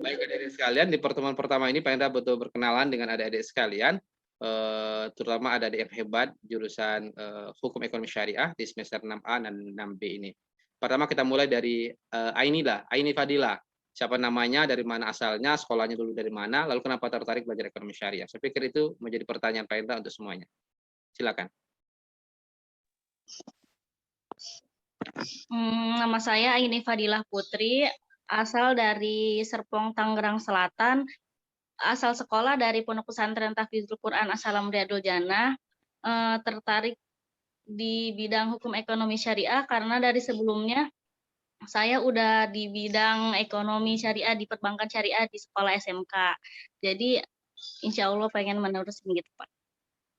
Baik adik-adik sekalian, di pertemuan pertama ini Pak Indra betul berkenalan dengan adik-adik sekalian, terutama adik-adik yang hebat jurusan Hukum Ekonomi Syariah di semester 6A dan 6B ini. Pertama kita mulai dari Aini Fadila. Siapa namanya, dari mana asalnya, sekolahnya dulu dari mana, lalu kenapa tertarik belajar ekonomi syariah. Saya pikir itu menjadi pertanyaan Pak Indra untuk semuanya. Silakan. Nama saya Aini Fadilah Putri, asal dari Serpong, Tangerang Selatan, asal sekolah dari Pondok Pesantren Tahfidzul Quran As-Salam Riyadul Jannah, tertarik di bidang hukum ekonomi syariah karena dari sebelumnya saya udah di bidang ekonomi syariah di perbankan syariah di sekolah SMK. Jadi insya Allah pengen menerusin gitu Pak.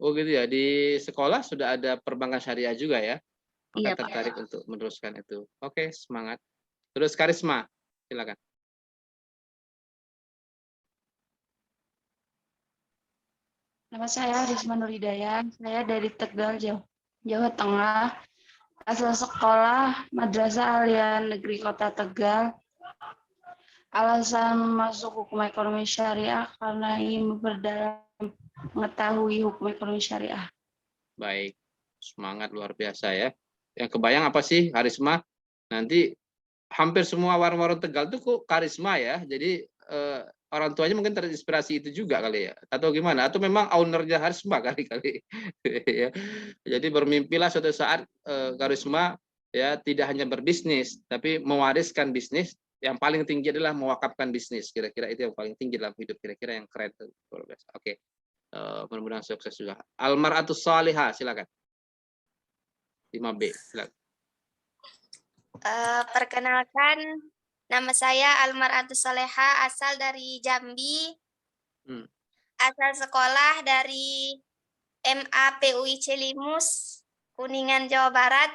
Oh gitu ya, di sekolah sudah ada perbankan syariah juga ya? Maka Iya Pak. tertarik untuk meneruskan itu. Oke, semangat. Terus Karisma, silakan. Nama saya Risma Nur Hidayat, saya dari Tegal, Jawa Tengah. Asal sekolah Madrasah Alia Negeri Kota Tegal. Alasan masuk hukum ekonomi syariah karena ingin memperdalam mengetahui hukum ekonomi syariah. Baik, semangat luar biasa ya. Yang kebayang apa sih Karisma? Nanti hampir semua warung-warung Tegal tuh kok Karisma ya. Jadi orang tuanya mungkin terinspirasi itu juga kali ya. Atau gimana? Atau memang ownernya Karisma kali-kali. Ya. Jadi bermimpilah suatu saat Karisma ya tidak hanya berbisnis, tapi mewariskan bisnis. Yang paling tinggi adalah mewakafkan bisnis. Kira-kira itu yang paling tinggi dalam hidup. Kira-kira yang keren tuh. Luar biasa. Oke. Mudah-mudahan sukses juga. Almaratus Salihah, silakan. 5B, silakan. Perkenalkan, nama saya Almaratus Soleha, asal dari Jambi, asal sekolah dari MAPUI Cilimus, Kuningan, Jawa Barat.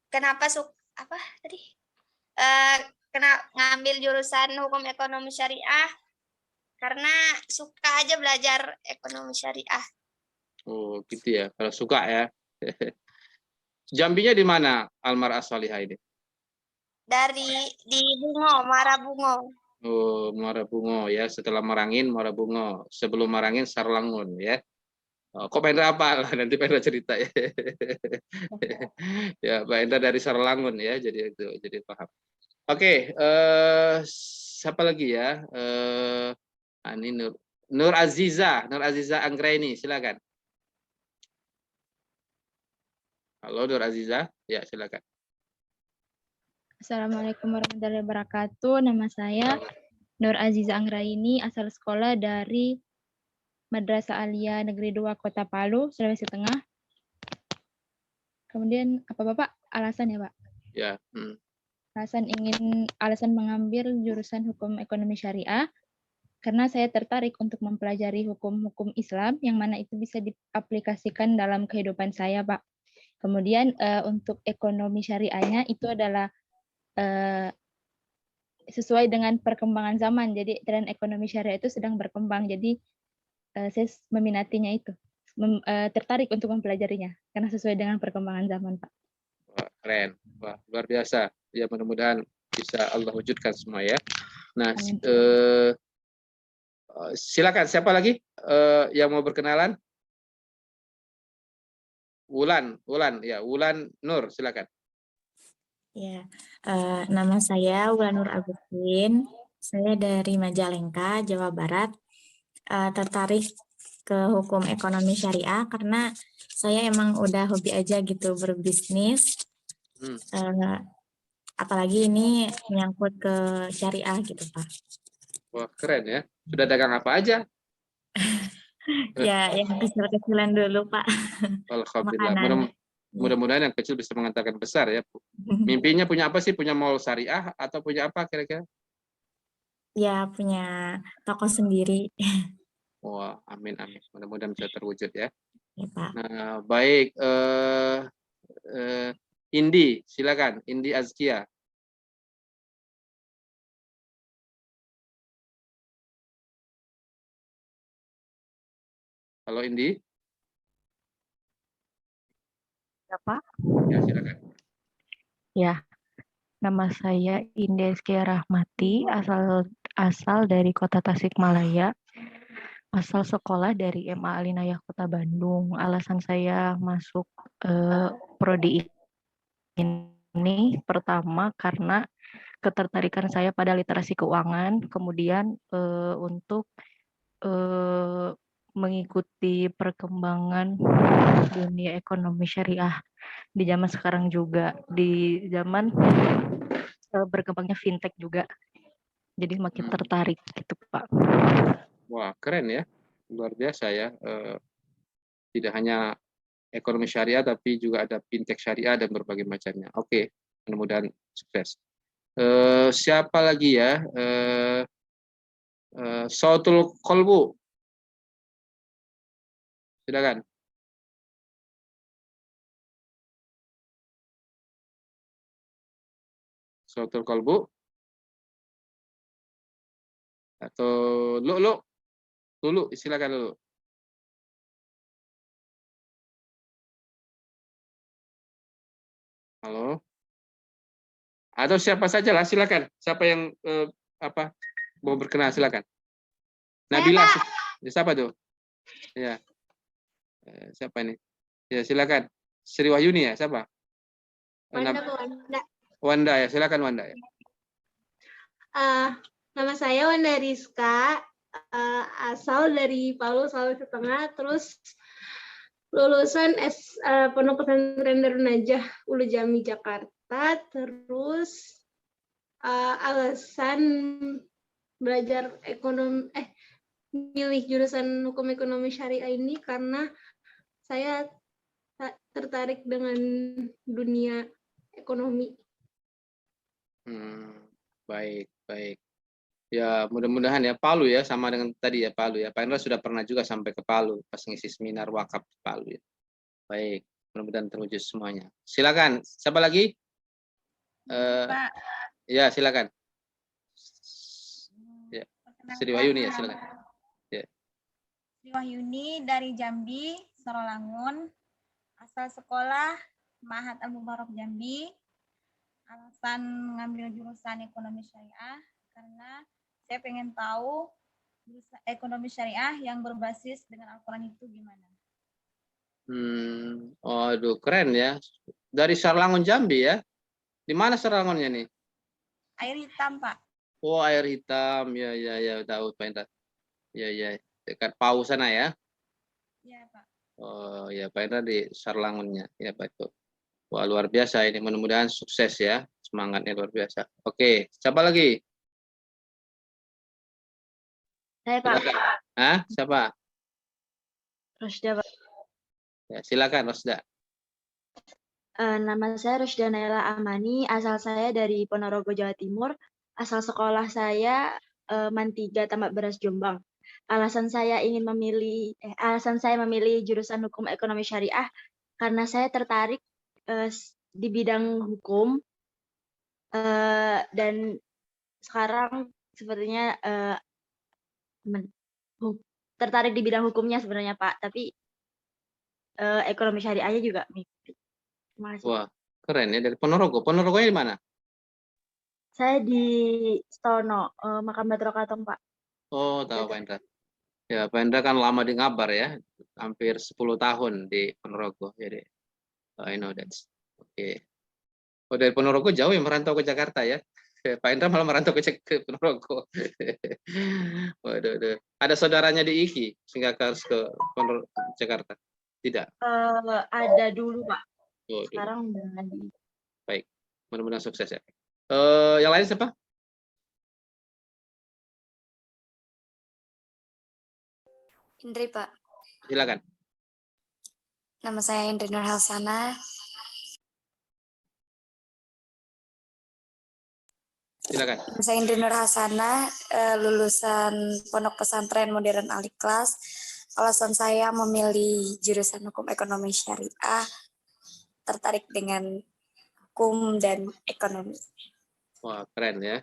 Kenapa ngambil jurusan hukum ekonomi syariah? Karena suka aja belajar ekonomi syariah. Oh, gitu ya. Kalau suka ya. Jambinya di mana Almar As-Salihah ini? Di Bungo, Marabungo. Oh, Muara Bungo ya. Setelah Marangin, Muara Bungo. Sebelum Marangin, Sarlangun ya. Oh, kok Pak apa? Nanti Pak cerita ya. Ya, Pak Endra dari Sarlangun ya. Jadi paham. Oke, siapa lagi ya? Ini Nur Aziza Anggraini, silakan. Halo Nur Aziza, ya silakan. Assalamualaikum warahmatullahi wabarakatuh. Nama saya Nur Aziza Anggraini, asal sekolah dari Madrasah Alia Negeri 2 Kota Palu, Sulawesi Tengah. Kemudian apa Bapak alasan ya Pak? Ya. Alasan mengambil jurusan hukum ekonomi syariah karena saya tertarik untuk mempelajari hukum-hukum Islam yang mana itu bisa diaplikasikan dalam kehidupan saya Pak. Kemudian untuk ekonomi syariahnya itu adalah sesuai dengan perkembangan zaman. Jadi tren ekonomi syariah itu sedang berkembang. Jadi saya meminatinya itu, tertarik untuk mempelajarinya karena sesuai dengan perkembangan zaman, Pak. Wah, keren, wah luar biasa. Ya mudah-mudahan bisa Allah wujudkan semua ya. Nah, silakan siapa lagi yang mau berkenalan? Wulan ya, Wulan Nur, silakan. Ya, nama saya Wulan Nur Agustin. Saya dari Majalengka, Jawa Barat. Tertarik ke hukum ekonomi syariah karena saya emang udah hobi aja gitu berbisnis. Apalagi ini menyangkut ke syariah gitu, Pak. Wah, keren ya. Sudah dagang apa aja? Ya, yang kecil-kecilan dulu, Pak. Alhamdulillah. Mudah-mudahan yang kecil bisa mengantarkan besar ya. Mimpinya punya apa sih? Punya mall syariah atau punya apa kira-kira? Ya, punya toko sendiri. Wah, amin. Mudah-mudahan bisa terwujud ya. Ya, Pak. Nah, baik. Indi, silakan. Indi Azkia. Halo Indi. Ya, Pak. Ya, silakan. Ya. Nama saya Indeskia Rahmati, asal dari Kota Tasikmalaya. Asal sekolah dari MA Alinayah Kota Bandung. Alasan saya masuk prodi ini pertama karena ketertarikan saya pada literasi keuangan, kemudian untuk mengikuti perkembangan dunia ekonomi syariah di zaman sekarang juga, di zaman berkembangnya fintech juga. Jadi makin tertarik gitu, Pak. Wah, keren ya. Luar biasa ya. Tidak hanya ekonomi syariah, tapi juga ada fintech syariah dan berbagai macamnya. Oke, mudah-mudahan sukses. Siapa lagi ya? Sautul Kolbu. Silakan. Sautul Kolbu. Atau Lulu, silakan Lulu. Halo. Atau siapa saja lah, silakan. Siapa yang mau berkenan, silakan. Nabila, siapa tuh? Ya, siapa ini? Ya, silakan. Sri Wahyuni ya, siapa? Wanda ya, silakan Wanda ya. Nama saya Wanda Rizka, asal dari Palu, Sulawesi Tengah, terus lulusan Pondok Pesantren Darun Najah Ulu Jami Jakarta, terus alasan belajar milih jurusan hukum ekonomi syariah ini karena saya tertarik dengan dunia ekonomi. Baik. Ya, mudah-mudahan ya Palu ya, sama dengan tadi ya Palu ya. Pak Indra sudah pernah juga sampai ke Palu pas ngisi seminar wakaf di Palu ya. Baik, mudah-mudahan terwujud semuanya. Silakan, siapa lagi? Pak. Ya, silakan. Ya, Sri Wahyuni ya, silakan. Ya. Sri Wahyuni dari Jambi, Sorolangun. Asal sekolah Ma'had Al-Mubarak Jambi. Alasan ngambil jurusan ekonomi syariah karena saya pengen tahu jurusan ekonomi syariah yang berbasis dengan Al-Quran itu gimana. Aduh, keren ya. Dari Sorolangun Jambi ya. Di mana Sorolangunnya nih? Air Hitam, Pak. Oh, Air Hitam. Ya, tahu Pak Indra. Ya, dekat Pau sana ya. Iya, Pak. Oh, ya Pak Indra di Sorolangunnya. Ya, Pak itu. Wah, luar biasa ini. Mudah-mudahan sukses ya. Semangatnya luar biasa. Oke, siapa lagi? Saya, Pak. Siapa? Rosda, Pak. Ya, silakan Rosda. Nama saya Rosda Naila Amani, asal saya dari Ponorogo, Jawa Timur. Asal sekolah saya Mantiga, Tambak Beras, Jombang. Alasan saya memilih jurusan hukum ekonomi syariah karena saya tertarik di bidang hukum dan sekarang sepertinya tertarik di bidang hukumnya sebenarnya Pak, tapi ekonomi syariahnya juga mimpi. Terima kasih. Wah, keren ya, dari Ponorogo. Ponorogonya di mana? Saya di Stono, Makam Batro Katong, Pak. Oh, tahu Pak Indra. Ya, Pak Indra kan lama di Ngabar ya, hampir 10 tahun di Ponorogo. Jadi, I know that. Oke. Oh, dari Ponorogo jauh ya merantau ke Jakarta ya? Pak Indra malah merantau ke Ponorogo. Waduh. Ada saudaranya di IKI sehingga harus ke Jakarta? Tidak? Ada dulu, Pak. Oh, sekarang udah lagi. Baik, mudah-mudahan sukses ya. Yang lain siapa? Indri, Pak. Silakan. Nama saya Indri Nur Halsana. Silakan. Nama saya Indri Nur Halsana, lulusan Pondok Pesantren Modern Al-Ikhlas. Alasan saya memilih jurusan hukum ekonomi syariah, tertarik dengan hukum dan ekonomi. Wah, keren ya.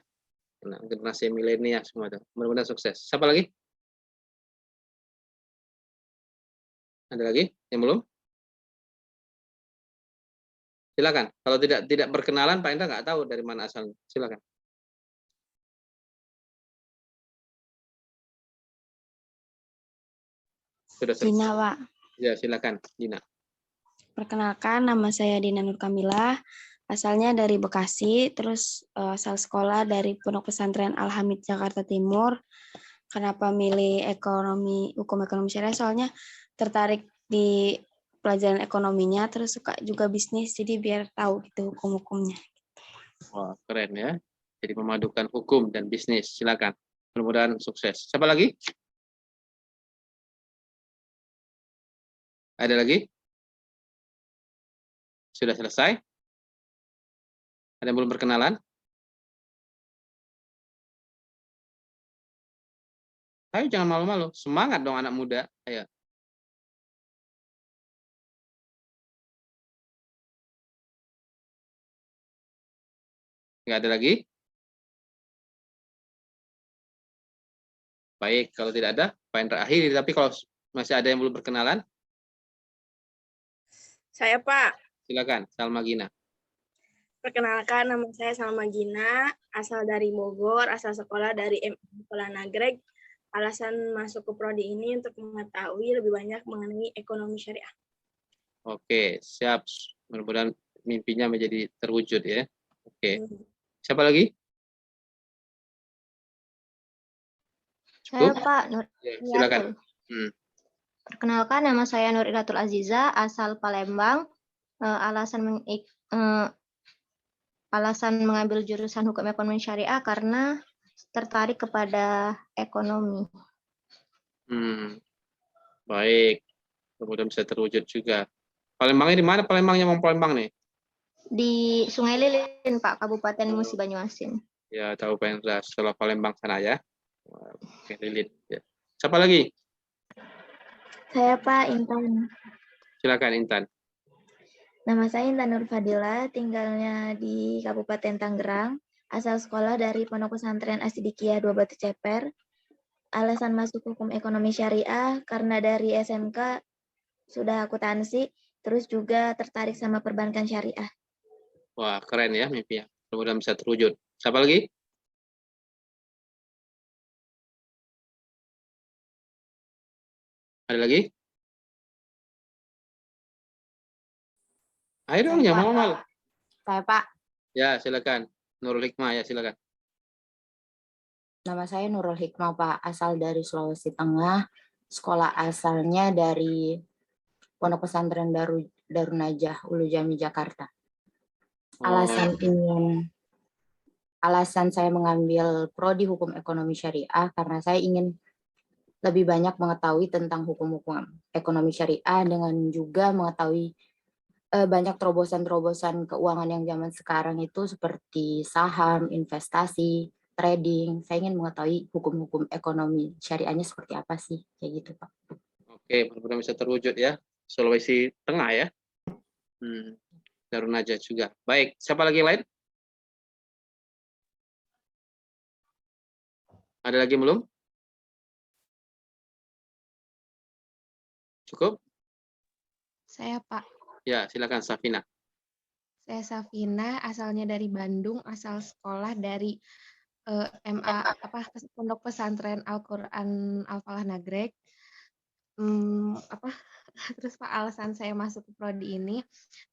Generasi milenial semua tuh. Mudah-mudahan sukses. Siapa lagi? Ada lagi yang belum? Silakan. Kalau tidak berkenalan, Pak Indra nggak tahu dari mana asalnya. Silakan. Sudah selesai. Dina, Pak. Ya, silakan, Dina. Perkenalkan, nama saya Dina Nur Kamilah. Asalnya dari Bekasi, terus asal sekolah dari Pondok Pesantren Al-Hamid Jakarta Timur. Kenapa milih hukum ekonomi syariah? Soalnya tertarik di pelajaran ekonominya, terus suka juga bisnis, jadi biar tahu gitu hukum-hukumnya. Wah, keren ya. Jadi memadukan hukum dan bisnis. Silakan. Mudah-mudahan sukses. Siapa lagi? Ada lagi? Sudah selesai? Ada yang belum berkenalan? Ayo jangan malu-malu. Semangat dong anak muda. Ayo. Nggak ada lagi? Baik, kalau tidak ada, Pak Indra akhiri. Tapi kalau masih ada yang belum berkenalan, Saya Pak, silakan. Salma Gina. perkenalkan nama saya Salma Gina, asal dari Bogor, asal sekolah dari Sekolah Nagreg. Alasan masuk ke prodi ini untuk mengetahui lebih banyak mengenai ekonomi syariah. Oke, siap. Mudah-mudahan mimpinya menjadi terwujud ya. Oke. Siapa lagi? Saya Cukup? Pak Nur Ya, silakan. Perkenalkan, nama saya Nur Iratul Aziza, asal Palembang. Alasan mengambil jurusan hukum ekonomi syariah karena tertarik kepada ekonomi. Baik. Kemudian bisa terwujud juga. Palembangnya di mana? Palembangnya mau Palembang nih? Di Sungai Lilin, Pak, Kabupaten Musi Banyuasin. Ya, tahu Pak Indra. Setelah Palembang sana ya. Oke, Lilin. Ya. Siapa lagi? Saya Pak Intan. Silakan Intan. Nama saya Intan Nur Fadila, tinggalnya di Kabupaten Tangerang, asal sekolah dari Pondok Pesantren As-Sidikiyah 2 Batu Ceper. Alasan masuk hukum ekonomi syariah karena dari SMK sudah akuntansi, terus juga tertarik sama perbankan syariah. Wah, keren ya mimpinya. Mudah-mudahan bisa terwujud. Siapa lagi? Ada lagi? Ayo dong, jangan malu. Saya Pak, Ya, silakan. Nurul Hikmah ya, silakan. nama saya Nurul Hikmah Pak, asal dari Sulawesi Tengah, sekolah asalnya dari Pondok Pesantren Darun Najah, Ulu Jami, Jakarta. Alasan saya mengambil prodi hukum ekonomi syariah karena saya ingin lebih banyak mengetahui tentang hukum-hukum ekonomi syariah dengan juga mengetahui banyak terobosan-terobosan keuangan yang zaman sekarang itu seperti saham, investasi, trading. Saya ingin mengetahui hukum-hukum ekonomi syariahnya seperti apa sih, kayak gitu Pak. Oke, mudah-mudahan bisa terwujud ya. Sulawesi Tengah ya. Darun Najah juga. Baik, siapa lagi yang lain? Ada lagi belum? Cukup? Saya Pak. Ya, silakan Safina. Saya Safina, asalnya dari Bandung, asal sekolah dari Pondok Pesantren Al-Quran Al-Falah Nagreg. Terus Pak, alasan saya masuk ke prodi ini,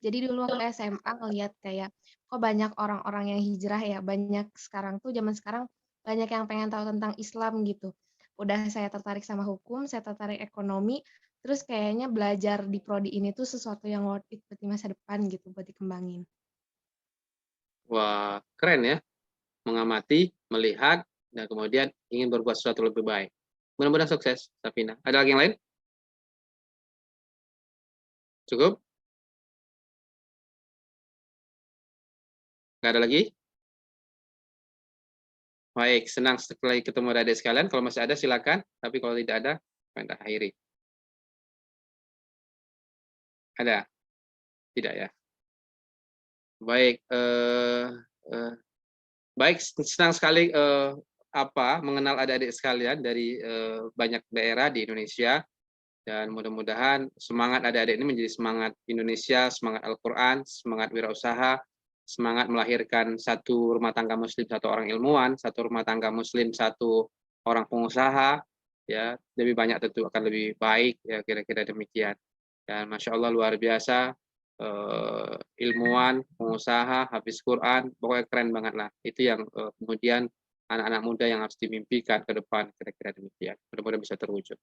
jadi dulu waktu SMA ngeliat kayak kok banyak orang-orang yang hijrah ya, banyak sekarang tuh zaman sekarang banyak yang pengen tahu tentang Islam gitu. Udah saya tertarik sama hukum, saya tertarik ekonomi, terus kayaknya belajar di prodi ini tuh sesuatu yang worth it buat di masa depan gitu, buat dikembangin. Wah, keren ya. Mengamati, melihat, dan kemudian ingin berbuat sesuatu lebih baik. Mudah-mudahan sukses, Safina. Ada lagi yang lain? Cukup? Nggak ada lagi? Baik, senang sekali ketemu adik sekalian. Kalau masih ada, silakan. Tapi kalau tidak ada, kita akhiri. Ada? Tidak ya? Baik, baik, senang sekali mengenal adik-adik sekalian dari banyak daerah di Indonesia. Dan mudah-mudahan semangat adik-adik ini menjadi semangat Indonesia, semangat Al-Quran, semangat wirausaha, semangat melahirkan satu rumah tangga muslim, satu orang ilmuwan, satu rumah tangga muslim, satu orang pengusaha, ya lebih banyak tentu akan lebih baik, ya kira-kira demikian. Dan Masya Allah luar biasa, ilmuwan, pengusaha, hafiz Quran, pokoknya keren banget lah. Itu yang kemudian anak-anak muda yang harus dimimpikan ke depan, kira-kira demikian. Mudah-mudahan bisa terwujud.